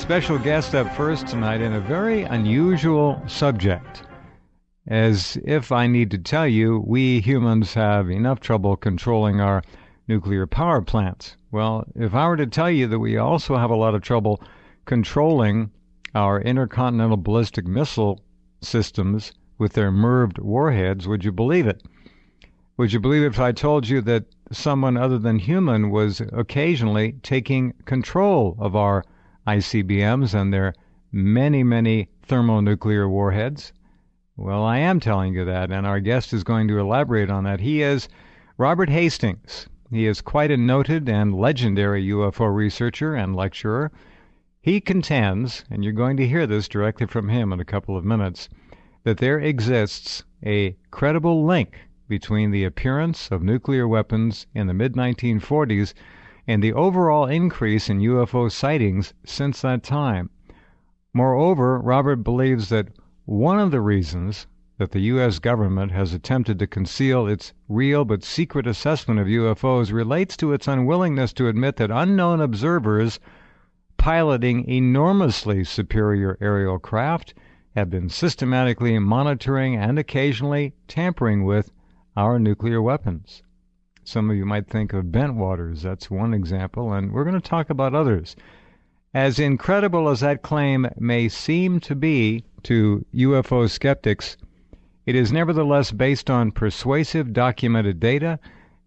Special guest up first tonight in a very unusual subject. As if I need to tell you, we humans have enough trouble controlling our nuclear power plants. Well, if I were to tell you that we also have a lot of trouble controlling our intercontinental ballistic missile systems with their MIRVed warheads, would you believe it? Would you believe it if I told you that someone other than human was occasionally taking control of our ICBMs and their many, many thermonuclear warheads? Well, I am telling you that, and our guest is going to elaborate on that. He is Robert Hastings. He is quite a noted and legendary UFO researcher and lecturer. He contends, and you're going to hear this directly from him in a couple of minutes, that there exists a credible link between the appearance of nuclear weapons in the mid-1940s and the overall increase in UFO sightings since that time. Moreover, Robert believes that one of the reasons that the U.S. government has attempted to conceal its real but secret assessment of UFOs relates to its unwillingness to admit that unknown observers piloting enormously superior aerial craft have been systematically monitoring and occasionally tampering with our nuclear weapons. Some of you might think of Bentwaters. That's one example, and we're going to talk about others. As incredible as that claim may seem to be to UFO skeptics, it is nevertheless based on persuasive documented data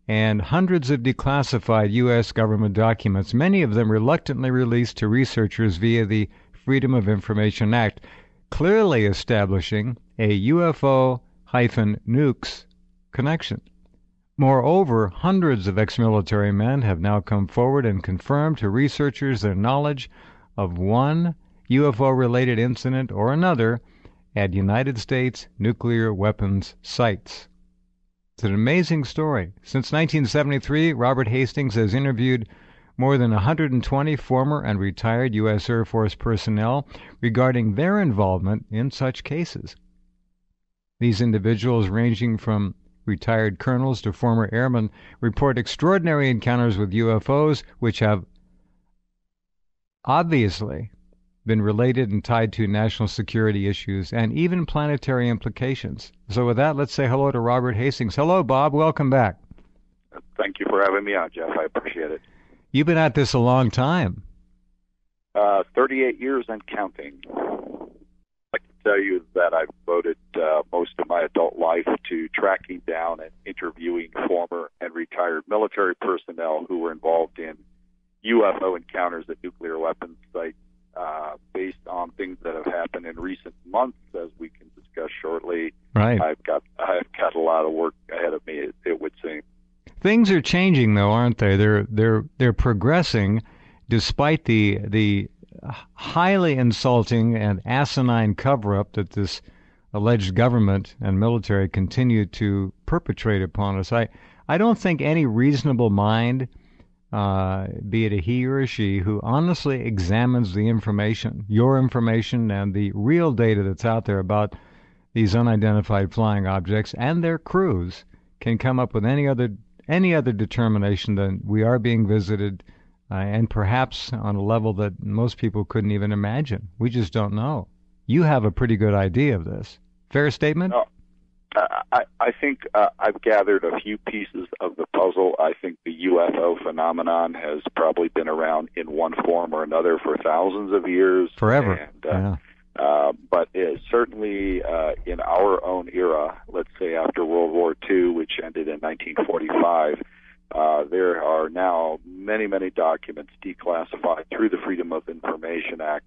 and hundreds of declassified U.S. government documents, many of them reluctantly released to researchers via the Freedom of Information Act, clearly establishing a UFO-Nukes connection. Moreover, hundreds of ex-military men have now come forward and confirmed to researchers their knowledge of one UFO-related incident or another at United States nuclear weapons sites. It's an amazing story. Since 1973, Robert Hastings has interviewed more than 120 former and retired U.S. Air Force personnel regarding their involvement in such cases. These individuals, ranging from retired colonels to former airmen, report extraordinary encounters with UFOs, which have obviously been related and tied to national security issues and even planetary implications. So with that, let's say hello to Robert Hastings. Hello, Bob. Welcome back. Thank you for having me on, Jeff. I appreciate it. You've been at this a long time. 38 years and counting. I can tell you that I've devoted most of my adult life to tracking down and interviewing former and retired military personnel who were involved in UFO encounters at nuclear weapons sites, based on things that have happened in recent months, as we can discuss shortly. Right. I've got a lot of work ahead of me, it would seem. Things are changing, though, aren't they? They're progressing, despite the highly insulting and asinine cover-up that this alleged government and military continue to perpetrate upon us. I don't think any reasonable mind, be it a he or a she, who honestly examines the information, your information, and the real data that's out there about these unidentified flying objects and their crews, can come up with any other determination than we are being visited, and perhaps on a level that most people couldn't even imagine. We just don't know. You have a pretty good idea of this. Fair statement? No, I think I've gathered a few pieces of the puzzle. I think the UFO phenomenon has probably been around in one form or another for thousands of years. Forever. And, but certainly in our own era, let's say after World War II, which ended in 1945, there are now many, many documents declassified through the Freedom of Information Act,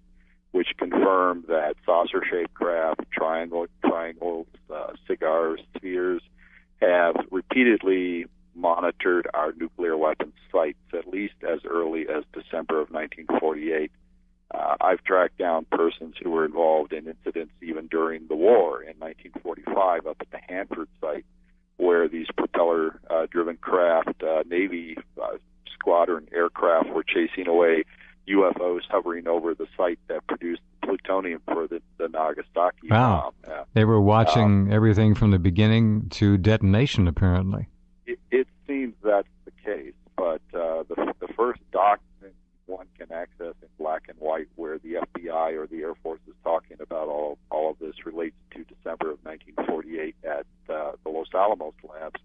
which confirm that saucer-shaped craft, triangles, cigars, spheres, have repeatedly monitored our nuclear weapons sites, at least as early as December of 1948. I've tracked down persons who were involved in incidents even during the war in 1945 up at the Hanford site, where these propeller-driven craft, Navy squadron aircraft, were chasing away UFOs hovering over the site that produced plutonium for the Nagasaki bomb. They were watching everything from the beginning to detonation, apparently. It seems that's the case, but the first document one can access in black and white, where the FBI or the Air Force is talking about all of this relates to December of 1948 at the Los Alamos labs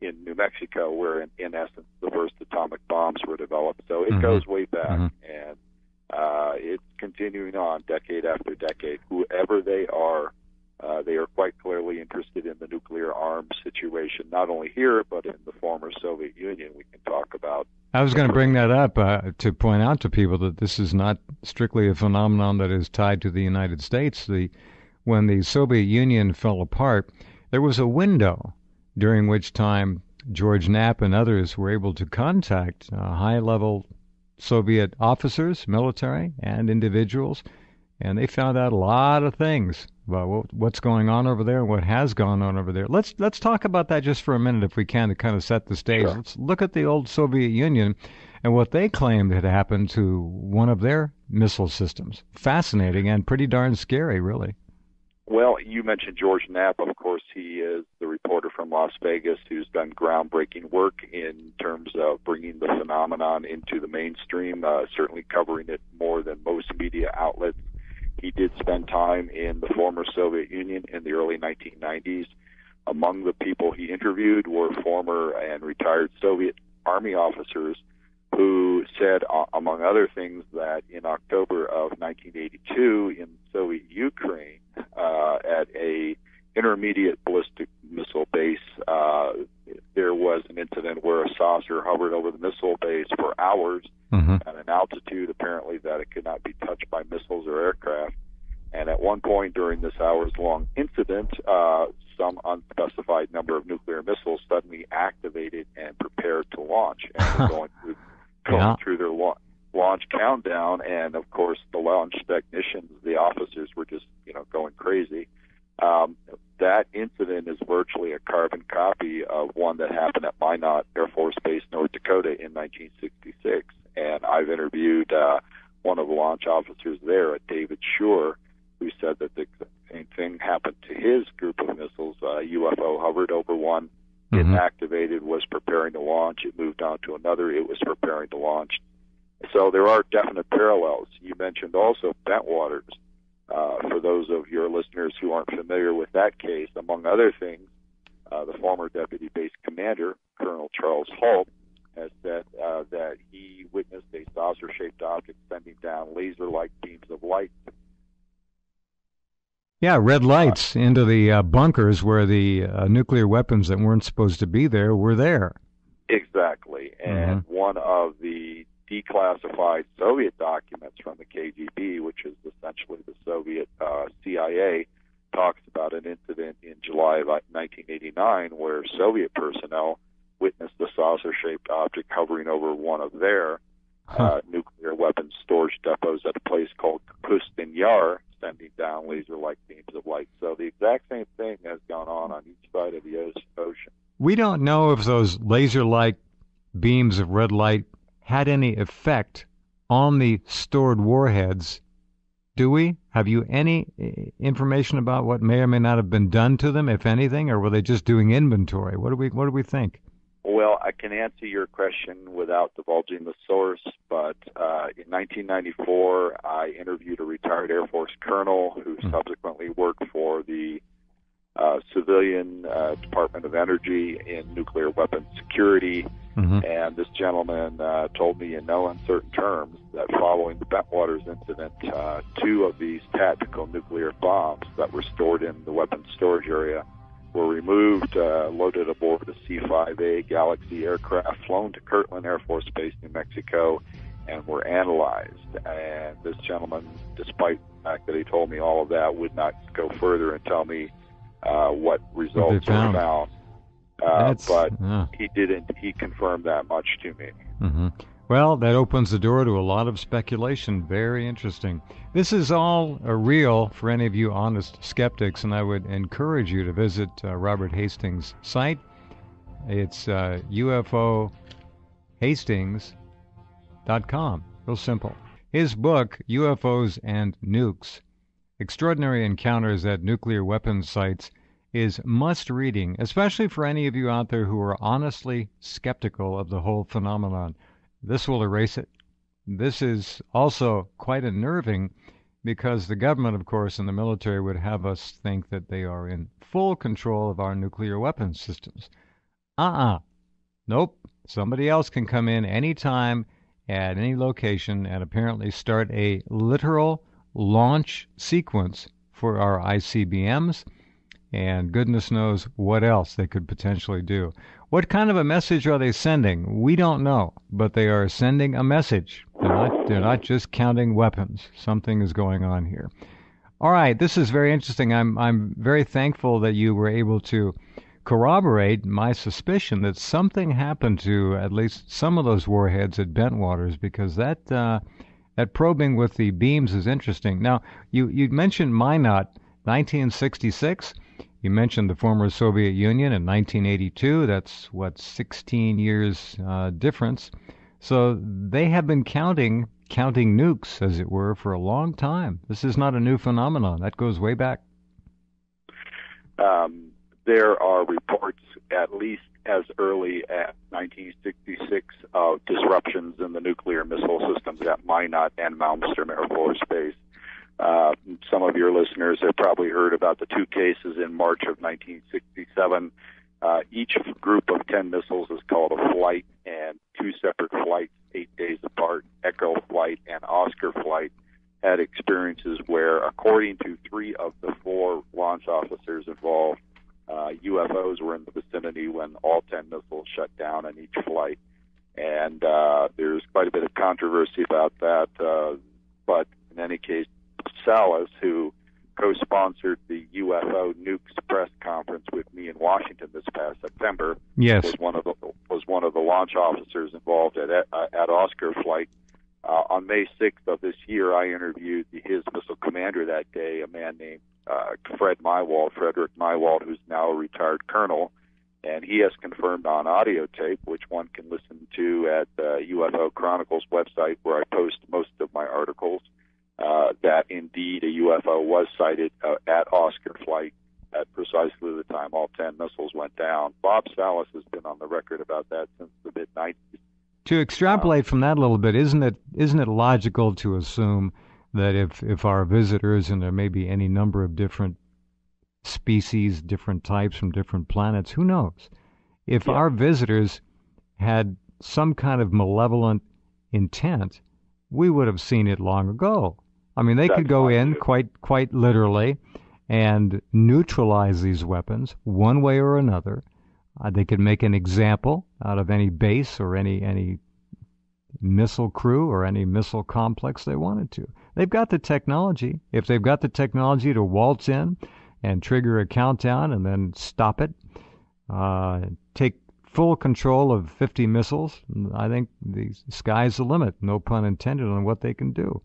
in New Mexico, where in essence the first atomic bombs were developed. So it goes way back, and it's continuing on decade after decade. Whoever they are quite clearly interested in the nuclear arms situation, not only here, but in the former Soviet Union. We can talk about. I was going to bring that up to point out to people that this is not strictly a phenomenon that is tied to the United States. When the Soviet Union fell apart, there was a window during which time George Knapp and others were able to contact high-level Soviet officers, military, and individuals, and they found out a lot of things about what's going on over there and what has gone on over there. Let's talk about that just for a minute, if we can, to kind of set the stage. Sure. Let's look at the old Soviet Union and what they claimed had happened to one of their missile systems. Fascinating and pretty darn scary, really. Well, you mentioned George Knapp. Of course, he is the reporter from Las Vegas who's done groundbreaking work in terms of bringing the phenomenon into the mainstream, certainly covering it more than most media outlets. He did spend time in the former Soviet Union in the early 1990s. Among the people he interviewed were former and retired Soviet Army officers who said, among other things, that in October of 1982 in Soviet Ukraine, at a intermediate ballistic missile base, there was an incident where a saucer hovered over the missile base for hours at an altitude apparently that it could not be touched by missiles or aircraft. And at one point during this hours-long incident, some unspecified number of nuclear missiles suddenly activated and prepared to launch, and were going through their launch countdown. And of course, the launch technicians, the officers, were just going crazy. That incident is virtually a carbon copy of one that happened at Minot Air Force Base, North Dakota, in 1966. And I've interviewed one of the launch officers there, David Schur, who said that the same thing happened to his group of missiles. A UFO hovered over one. It activated, was preparing to launch. It moved on to another. It was preparing to launch. So there are definite parallels. You mentioned also Bentwaters. For those of your listeners who aren't familiar with that case, among other things, the former deputy base commander, Colonel Charles Halt, has said that he witnessed a saucer-shaped object sending down laser-like beams of light. Yeah, red lights into the bunkers where the nuclear weapons that weren't supposed to be there were there. Exactly. And one of the declassified Soviet documents from the KGB, which is essentially the Soviet CIA, talks about an incident in July of 1989 where Soviet personnel witnessed a saucer-shaped object hovering over one of their nuclear weapons storage depots at a place called Kapustin Yar, sending down laser-like beams of light. So the exact same thing has gone on each side of the ocean. We don't know if those laser-like beams of red light had any effect on the stored warheads, do we? Have you any information about what may or may not have been done to them, if anything, or were they just doing inventory? What do we think? Well, I can answer your question without divulging the source, but in 1994, I interviewed a retired Air Force colonel who subsequently worked for the civilian Department of Energy in nuclear weapons security, and this gentleman told me in no uncertain terms that following the Bentwaters incident, two of these tactical nuclear bombs that were stored in the weapons storage area were removed, loaded aboard a C-5A Galaxy aircraft, flown to Kirtland Air Force Base, New Mexico, and were analyzed. And this gentleman, despite the fact that he told me all of that, would not go further and tell me what results were found. But he didn't. He confirmed that much to me. Well, that opens the door to a lot of speculation. Very interesting. This is all real for any of you honest skeptics, and I would encourage you to visit Robert Hastings' site. It's ufohastings.com. Real simple. His book, UFOs and Nukes, Extraordinary Encounters at Nuclear Weapons Sites, is must-reading, especially for any of you out there who are honestly skeptical of the whole phenomenon. This will erase it this is also quite unnerving because the government, of course, and the military would have us think that they are in full control of our nuclear weapons systems. Uh-uh. Nope. Somebody else can come in anytime at any location and apparently start a literal launch sequence for our ICBMs, and goodness knows what else they could potentially do. What kind of a message are they sending? We don't know, but they are sending a message. They're not just counting weapons. Something is going on here. All right, this is very interesting. I'm very thankful that you were able to corroborate my suspicion that something happened to at least some of those warheads at Bentwaters, because that probing with the beams is interesting. Now, you mentioned Minot, 1966. You mentioned the former Soviet Union in 1982. That's, 16 years difference. So they have been counting nukes, as it were, for a long time. This is not a new phenomenon. That goes way back. There are reports at least as early as 1966 of disruptions in the nuclear missile systems at Minot and Malmstrom Air Force Base. Some of your listeners have probably heard about the two cases in March of 1967. Each group of 10 missiles is called a flight, and two separate flights, 8 days apart, Echo Flight and Oscar Flight, had experiences where, according to 3 of the 4 launch officers involved, UFOs were in the vicinity when all 10 missiles shut down on each flight. And there's quite a bit of controversy about that. But in any case, Salas, who co-sponsored the UFO Nukes press conference with me in Washington this past September, yes, was one of the launch officers involved at Oscar Flight. On May 6th of this year, I interviewed his missile commander that day, a man named Frederick Mywald, who's now a retired colonel, and he has confirmed on audio tape, which one can listen to at the UFO Chronicles website, where I post most of my articles, that indeed a UFO was sighted at Oscar Flight at precisely the time all 10 missiles went down. Bob Salas has been on the record about that since the mid-90s. To extrapolate from that a little bit, isn't it logical to assume that if our visitors, and there may be any number of different species, different types from different planets, who knows, if our visitors had some kind of malevolent intent, we would have seen it long ago. I mean, they could go in quite literally and neutralize these weapons one way or another. They could make an example out of any base or any missile crew or any missile complex they wanted to. They've got the technology. If they've got the technology to waltz in and trigger a countdown and then stop it, take full control of 50 missiles, I think the sky's the limit, no pun intended, on what they can do.